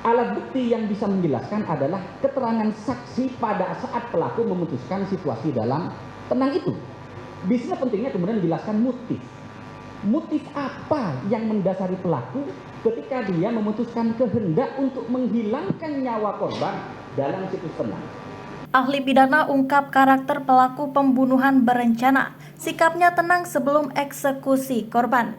Alat bukti yang bisa menjelaskan adalah keterangan saksi pada saat pelaku memutuskan situasi dalam tenang itu. Di sini pentingnya kemudian menjelaskan motif. Motif apa yang mendasari pelaku ketika dia memutuskan kehendak untuk menghilangkan nyawa korban dalam situs tenang. Ahli pidana ungkap karakter pelaku pembunuhan berencana, sikapnya tenang sebelum eksekusi korban.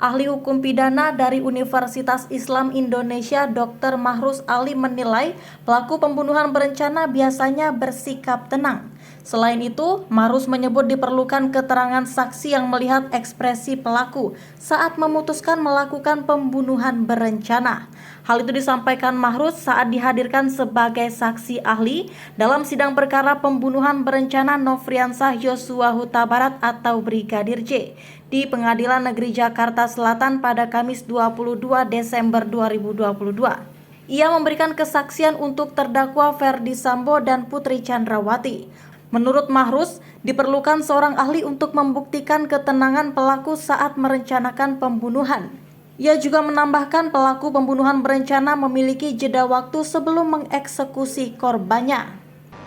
Ahli hukum pidana dari Universitas Islam Indonesia Dr. Mahrus Ali menilai pelaku pembunuhan berencana biasanya bersikap tenang. Selain itu, Mahrus menyebut diperlukan keterangan saksi yang melihat ekspresi pelaku saat memutuskan melakukan pembunuhan berencana. Hal itu disampaikan Mahrus saat dihadirkan sebagai saksi ahli dalam sidang perkara pembunuhan berencana Nofriansah Yosua Huta Barat atau Brigadir J di Pengadilan Negeri Jakarta Selatan pada Kamis 22 Desember 2022. Ia memberikan kesaksian untuk terdakwa Ferdi Sambo dan Putri Chandrawati. Menurut Mahrus, diperlukan seorang ahli untuk membuktikan ketenangan pelaku saat merencanakan pembunuhan. Ia juga menambahkan pelaku pembunuhan berencana memiliki jeda waktu sebelum mengeksekusi korbannya.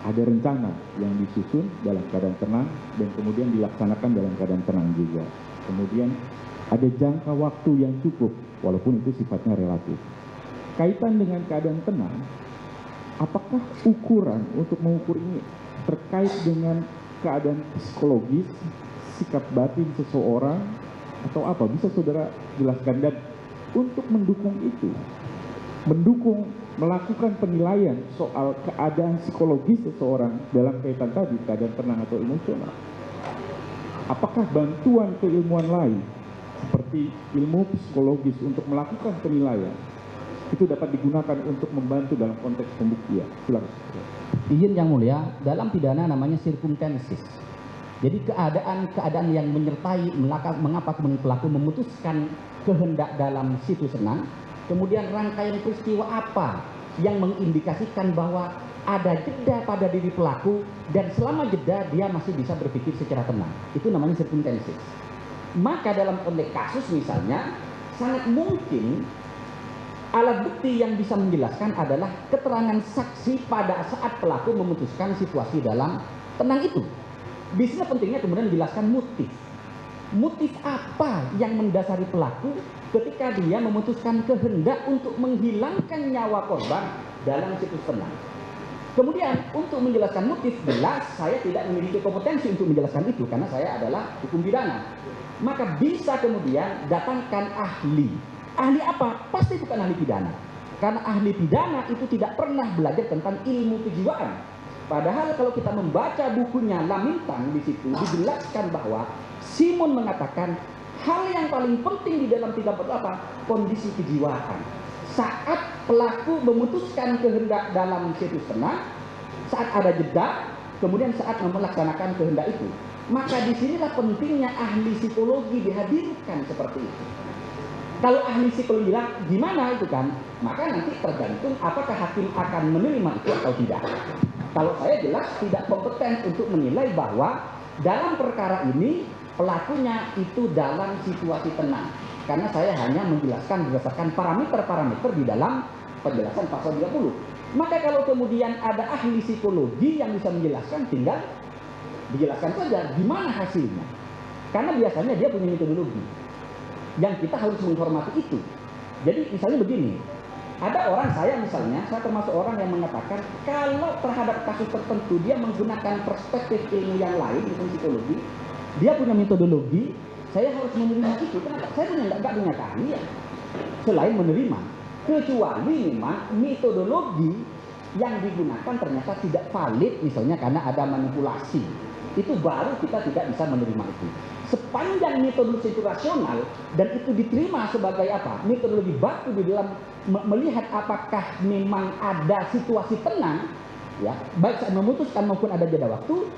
Ada rencana yang disusun dalam keadaan tenang dan kemudian dilaksanakan dalam keadaan tenang juga. Kemudian ada jangka waktu yang cukup, walaupun itu sifatnya relatif. Kaitan dengan keadaan tenang, apakah ukuran untuk mengukur ini terkait dengan keadaan psikologis, sikap batin seseorang, atau apa? Bisa saudara jelaskan? Dan untuk mendukung itu, melakukan penilaian soal keadaan psikologis seseorang dalam kaitan tadi, keadaan tenang atau emosional. Apakah bantuan keilmuan lain, seperti ilmu psikologis untuk melakukan penilaian, itu dapat digunakan untuk membantu dalam konteks pembuktian? Silakan. Izin yang mulia, dalam pidana namanya circumstances. Jadi keadaan yang menyertai mengapa kemudian pelaku memutuskan kehendak dalam situs tenang, kemudian rangkaian peristiwa apa yang mengindikasikan bahwa ada jeda pada diri pelaku dan selama jeda dia masih bisa berpikir secara tenang. Itu namanya circumstances. Maka dalam konteks kasus misalnya, sangat mungkin alat bukti yang bisa menjelaskan adalah keterangan saksi pada saat pelaku memutuskan situasi dalam tenang itu. Di sini pentingnya kemudian menjelaskan motif. Motif apa yang mendasari pelaku ketika dia memutuskan kehendak untuk menghilangkan nyawa korban dalam situs tenang. Kemudian untuk menjelaskan motif, jelas saya tidak memiliki kompetensi untuk menjelaskan itu karena saya adalah hukum pidana. Maka bisa kemudian datangkan ahli. Ahli apa? Pasti bukan ahli pidana. Karena ahli pidana itu tidak pernah belajar tentang ilmu kejiwaan. Padahal kalau kita membaca bukunya Lamintang, di situ dijelaskan bahwa Simon mengatakan hal yang paling penting di dalam 38 kondisi kejiwaan. Saat pelaku memutuskan kehendak dalam situs tenang, saat ada jeda, kemudian saat melaksanakan kehendak itu. Maka disinilah pentingnya ahli psikologi dihadirkan seperti itu. Kalau ahli psikologi bilang gimana itu kan, maka nanti tergantung apakah hakim akan menerima itu atau tidak. Kalau saya jelas tidak kompeten untuk menilai bahwa dalam perkara ini pelakunya itu dalam situasi tenang. Karena saya hanya menjelaskan berdasarkan parameter-parameter di dalam penjelasan pasal 30. Maka kalau kemudian ada ahli psikologi yang bisa menjelaskan, tinggal dijelaskan saja gimana hasilnya. Karena biasanya dia punya metodologi yang kita harus menghormati itu. Jadi misalnya begini, ada orang, saya termasuk orang yang mengatakan kalau terhadap kasus tertentu dia menggunakan perspektif ilmu yang lain, ilmu psikologi, dia punya metodologi, saya harus menerima itu. Kenapa? Saya nggak punya keahlian selain menerima, kecuali memang metodologi yang digunakan ternyata tidak valid, misalnya karena ada manipulasi. Itu baru kita tidak bisa menerima itu. Sepanjang metodologi itu rasional dan itu diterima sebagai apa? Metodologi baku di dalam melihat apakah memang ada situasi tenang, ya, baik saat memutuskan maupun ada jeda waktu,